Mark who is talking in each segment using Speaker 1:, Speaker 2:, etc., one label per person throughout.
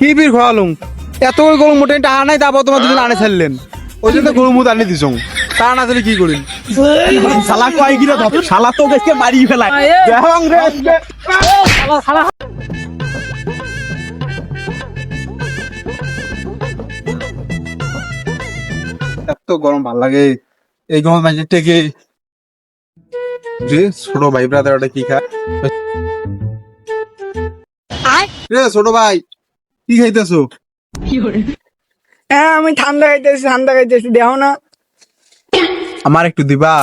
Speaker 1: কি বীর খোয়ালুম এত ওই গরু মোটে টাকা নাই তারপর তোমার দুজন আনে ছাড়লেন ওই জন্য গরু মুদ আনি দিছ তা না দিলে কি করিন
Speaker 2: শালা কয় গিরা ধর শালা তো গেছে মারি ফেলায় দেহং রে
Speaker 1: এত গরম ভাল লাগে এই গরম মাঝে থেকে রে ছোট ভাই ব্রাদার ওটা কি খায় রে ছোট ভাই কি খাইতেছো
Speaker 3: হ্যাঁ আমি ঠান্ডা খাইতেছি দেও না।
Speaker 1: আমার একটু দিবা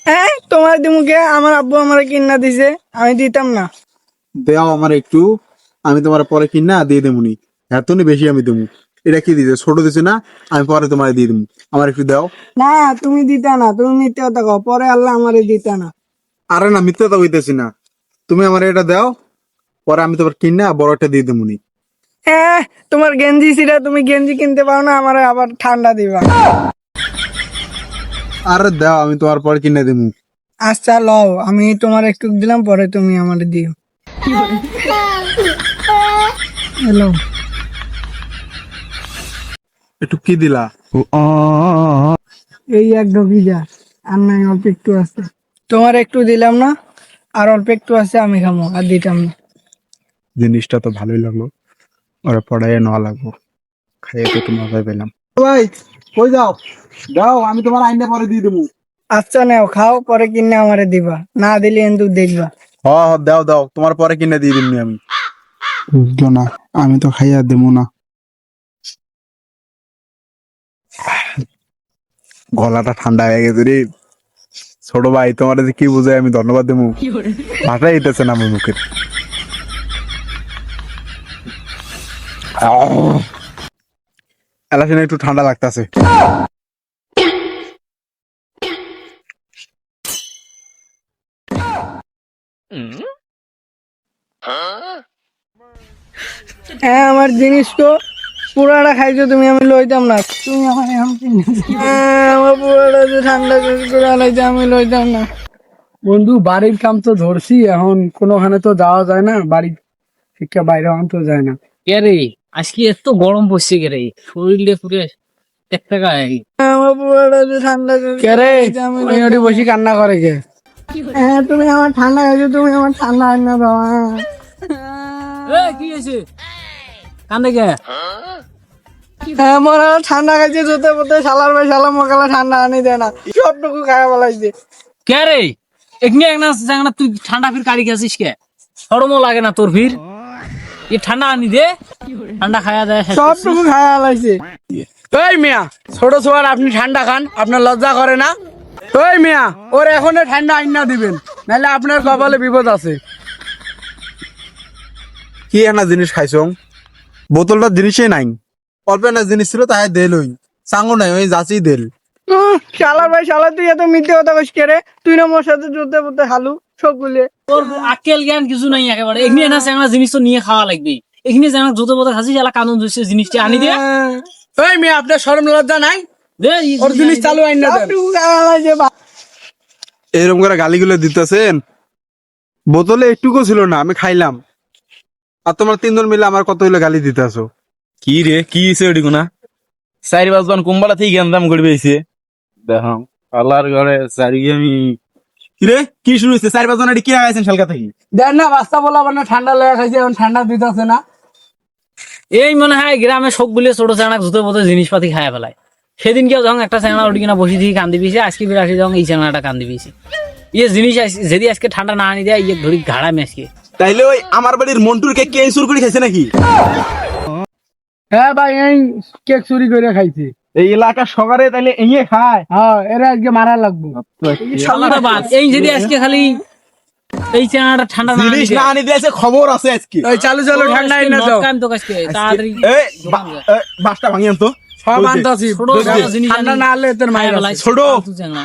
Speaker 3: হ্যাঁ তোমার দিমুকে আমার আব্বু আমার কিনা দিছে আমি দিতাম না।
Speaker 1: দেও আমার একটু আমি তোমার পরে কিনা দিয়ে দেবনি এত নি বেশি আমি দেবো এটা কি দিছে ছোট দিছে না আমি পরে তোমার দিয়ে দেবো আমার একটু দাও
Speaker 3: না তুমি দিতা না, তুমি মিথ্যে কথা কও, পরে আল্লাহ আমারে দিতা না।
Speaker 1: আরে না মিথ্যা তো হইতেছি না তুমি আমার এটা দাও পরে আমি তোমার কিনা বড়টা দিয়ে দেবনি
Speaker 3: হ্যাঁ তোমার গেঞ্জি ছিল, তুমি গেঞ্জি কিনতে পারো না, আমার আবার ঠান্ডা দিবা।
Speaker 1: আরে দাও আমি তোমার পরে কিনে দেবো
Speaker 3: আচ্ছা লও আমি তোমার একটু দিলাম পরে তুমি আমার দিও। হ্যালো
Speaker 1: একটু কি দিলা
Speaker 3: এই এক ভিজা আর নাই অল্প একটু আছে, তোমার একটু দিলাম না আর অল্প একটু আছে আমি খামো আর দিতাম না।
Speaker 1: জিনিসটা তো ভালোই লাগলো ওরা পড়াইয়ে নেওয়া লাগবো খাইয়ে তো একটু মজাই পেলাম ভাই কই যাও দাও আমি তোমার আইনা পরে দিয়ে দেবো
Speaker 3: আচ্ছা নেও খাও পরে কিনে আমারে দিবা, না দিলে কিন্তু দেখবা।
Speaker 1: হ দাও দাও তোমার পরে কিনে দিয়ে দিবনি আমি বুঝলো না আমি তো খাইয়া দেবো না গলাটা ঠান্ডা হয়ে গেছে রে ছোট ভাই তোমার যে কি বুঝাই আমি ধন্যবাদ দেবো ভাষাই দিতেছে না আমার মুখের এলাকায় একটু ঠান্ডা লাগতেছে
Speaker 3: হ্যাঁ আমার জিনিস তো পুরাটা খাইছো তুমি, আমি লইতাম না, তুমি আমার এখন কিনে দিও। হ্যাঁ, আমার পুরাটা যে ঠান্ডা করে আলাইছে আমি লইতাম না। বন্ধু বাড়ির কাম তো ধরছি, এখন কোনোখানে তো যাওয়া যায় না, বাড়ি শিক্ষা বাইরে হন তো যায় না।
Speaker 4: কে রে আজকে এত গরম পড়ছে কে রে, শরীরে পুরে একটা গায়ে
Speaker 3: আমার পুরাটা যে ঠান্ডা কে রে আমি ওটি বসে কান্না করে কে। হ্যাঁ তুমি আমার ঠান্ডা খাইছো, তুমি আমার ঠান্ডা আনা দাও।
Speaker 4: কি হয়েছে কান্দে কে?
Speaker 3: হ্যাঁ আমার ঠান্ডা খাইছে জুতে পুতে শালার ভাই শালা মোকালা ঠান্ডা আনি দেয় না, সবটুকু খাওয়া বলাইছে।
Speaker 4: কে রে এখানে একটা জানা তুই ঠান্ডা ফির কাড়ি গেছিস কে? সরমও লাগে না তোর ফির? এ ঠান্ডা আনি দে, ঠান্ডা খাওয়া যায়
Speaker 3: সবটুকু খাওয়া বলাইছে। ওই মিয়া ছোট ছোয়ার আপনি ঠান্ডা খান, আপনার লজ্জা করে না? ওই মিয়া ওর এখন ঠান্ডা আইনা দিবেন, নাহলে আপনার কপালে বিপদ আছে।
Speaker 1: কি একটা জিনিস খাইছো বোতলটা জিনিসই নাই অল্প একটা জিনিস ছিল তাই দেল ওই সাঙ্গো নাই ওই যাচ্ছি দেল
Speaker 3: শালার ভাই শালা তুই এত মিথ্যে কথা কইস কে রে? তুই না মোর সাথে জুতে পুতে হালু সবগুলো।
Speaker 4: তোর আকেল জ্ঞান কিছু নাই একেবারে। এখানে না একটা জিনিস তো নিয়ে খাওয়া লাগবে, এখানে যেন জুতো বোতা খাসি শালা কানুন ধরছে জিনিসটা আনি দে।
Speaker 3: ওই মিয়া আপনার শরম লজ্জা নাই?
Speaker 4: দে
Speaker 3: ওর জিনিস চালু আইনা দেন।
Speaker 1: এরকম করে গালিগুলো দিতেছেন বোতলে একটুকু ছিল না আমি খাইলাম আর তোমার তিনজন মিলে আমার কত হইলে গালি দিতে আসো
Speaker 2: কি রে কি হইছে ওডি কোনা 4-5 কুম্বালা থেকে গেন্দাম করবে আইছে দেখো আল্লাহর ঘরে সারি আমি কি রে কি শুরু হইছে 4-5 জন এডি কি লাগাইছেন শালকা থেকে
Speaker 3: দেন না বাস্তা বলা না ঠান্ডা লেগে খাইছে, এখন ঠান্ডা দিতেছে না।
Speaker 4: এই মনে হয় গ্রামে সব বলে ছোট চানা জুতো বোতো জিনিসপাতি খায় ফেলায়। সেদিন কেউ যখন একটা চানা উঠি কিনা বসে দিয়ে কান্দি পিছে, আজকে ফিরে আসি যখন এই চানাটা কান্দি পিছে। ইয়ে জিনিস যদি আজকে ঠান্ডা না আনি দেয় ইয়ে ধরি ঘাড়া মেসকে।
Speaker 2: তাইলে ওই আমার বাড়ির মন্টুর কে কে চুরি করে খাইছে নাকি?
Speaker 3: হ্যাঁ ভাই এই কেক চুরি করে খাইছে
Speaker 2: এই এলাকার সকারে তাইলে এঁয়ে খায়।
Speaker 3: হ্যাঁ এরা আজকে মারা লাগবো।
Speaker 4: শালাটা বাদ, এই যদি আজকে খালি এই চানাটা ঠান্ডা না আনি
Speaker 2: জিনিস
Speaker 4: দেয়,
Speaker 2: না আনি দিয়েছে খবর আছে আজকে।
Speaker 3: ওই চালু চালু ঠান্ডা আইনা দাও।
Speaker 4: নটকান তো কাজকে তাড়াতাড়ি
Speaker 2: এই বাসটা ভাঙি আনতো
Speaker 3: সব আনতাছি,
Speaker 4: ছোট জিনিস
Speaker 3: ঠান্ডা না হলে তোর মায়ের
Speaker 4: ফেলায়
Speaker 2: ছোট।
Speaker 4: তুই চানা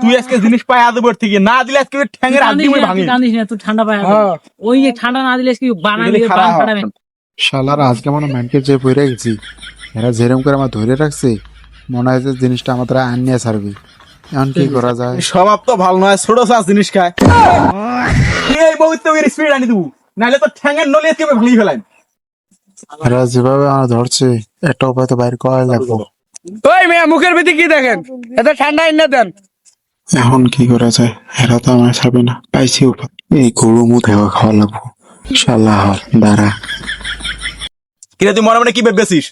Speaker 2: তুই আজকে জিনিস পাই আদবর থেকে না দিলে আজকে ঠ্যাঙ্গের হাত দিয়ে ভাঙি
Speaker 4: কান্দিস না, তুই ঠান্ডা পায় ওই যে ঠান্ডা না দিলে আজকে বানাবি বান ফাটাবে।
Speaker 1: শালারা আজকে মনে ম্যানকে যে পইরা গেছি এরা যেরকম করে আমার ধরে রাখছে মনে হয় যে জিনিসটা আমার দ্বারা আনিয়ে ছাড়বি এখন কি করা যায়
Speaker 2: স্বভাব তো ভালো নয়, ছোট চাষ জিনিস খায়। এই বউতে ওই স্পিড আনি দেবো নাহলে তো ঠ্যাঙ্গের নলি আজকে ভাঙি ফেলাই।
Speaker 1: এরা যেভাবে আমার ধরছে একটা উপায় তো বাইর করা লাগবে।
Speaker 3: ওই মেয়ে মুখের ভিতরে কি দেখেন? এত ঠান্ডা এনে দেন।
Speaker 1: এখন কি করা যায়? এরা তো আমার ছাড়বে না, পাইছি উপায়। এই গরু মুখ খাওয়া লাগবো। শালা দাঁড়া।
Speaker 2: কিরে তুই মনে মনে কি ভেবেছিস?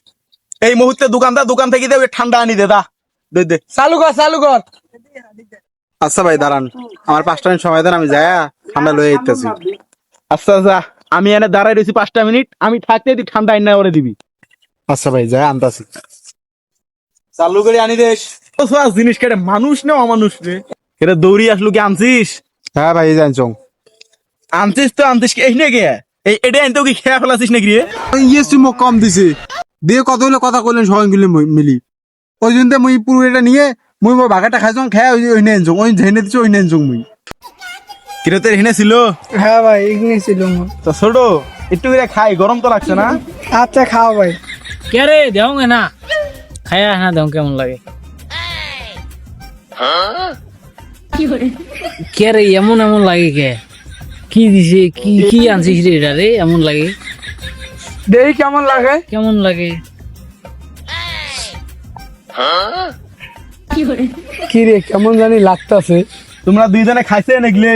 Speaker 2: এই মুহূর্তে দোকান থেকে দে ওই ঠান্ডা আনি দে, দা দে দে।
Speaker 3: চালু কর।
Speaker 1: আচ্ছা ভাই দাঁড়ান, আমার 5 মিনিট সময় দেন, আমি যাই ঠান্ডা লয়ে আইতাছি।
Speaker 2: আচ্ছা আচ্ছা, আমি এনে দাঁড়াই রয়েছি 5টা মিনিট, আমি থাকতে তুই ঠান্ডা আইনা করে দিবি।
Speaker 1: আচ্ছা ভাই যাই আনতাছি।
Speaker 2: চালু করে আনি দেশ জিনিস কেটে মানুষ না অমানুষ রে। কেটে দৌড়ি আসলো কি আনছিস?
Speaker 1: হ্যাঁ ভাই জানছো
Speaker 2: আনছিস কি এই নাকি? এই এটা আনতেও কি খেয়া ফেলাছিস নাকি রে?
Speaker 1: ইয়ে চুমো কম দিছে দিয়ে কত হলে কথা কইলেন সবাই মিলি ওই জন্য মুই পুরো এটা নিয়ে মুই মোর বাগাটা খাইছং খাই ওই নে আনছং ওই ঝেনে দিছ ওই নে আনছং মুই।
Speaker 2: কিরে তোর হেনে ছিল
Speaker 3: হ্যাঁ ভাই ইগনি ছিল মোর।
Speaker 2: তো ছোট একটু করে খাই, গরম তো লাগছে না?
Speaker 3: আচ্ছা খাও ভাই।
Speaker 4: কে রে দেও না খায়া না দেও কেমন লাগে? কে রে এমন লাগে কে? কি দিছে কি আনছিস রে এটা রে এমন লাগে?
Speaker 3: দেই কেমন লাগে?
Speaker 4: কেমন লাগে?
Speaker 3: কি রে কেমন জানি লাগতাছে।
Speaker 2: তোমরা দুইজনে খাইছেন এগুলো?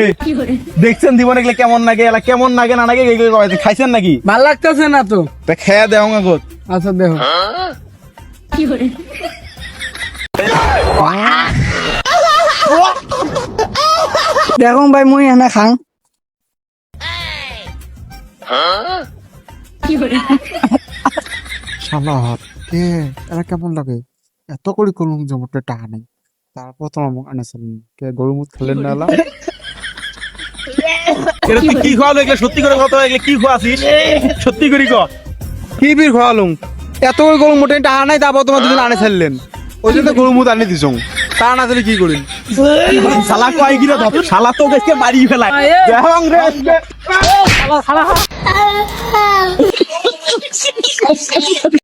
Speaker 2: দেখছেন দিব এগুলো কেমন লাগে? এলা কেমন লাগে না লাগে এগুলো খাইছেন নাকি?
Speaker 3: ভাল লাগতাছে না তো।
Speaker 2: তা খেয়া দেও আগত।
Speaker 3: আচ্ছা দেখো। দেখো ভাই মুই এনা খাং।
Speaker 1: শালা কে এরা কেমন লাগে? এত করে কলম জমতে টাকা নেই, তারপর তোমার মুখ আনেছেন কে গরু মুখ খেলেন না এলা?
Speaker 2: এটা তুই কি খাওয়ালো এগুলো? সত্যি করে কথা, এগুলো কি খাওয়াছিস? সত্যি করে কর।
Speaker 1: কি বীর খাওয়ালুম? এত করে গরু মোটে টাকা নাই, তারপর তোমার দুজন আনে ছাড়লেন, ওই জন্য গরু মুখ আনে দিছং। তা না দিলে কি করেন?
Speaker 2: শালা কয় গিরে ধর, শালা তো গেছে মারি ফেলায়। দেহং রে আজকে।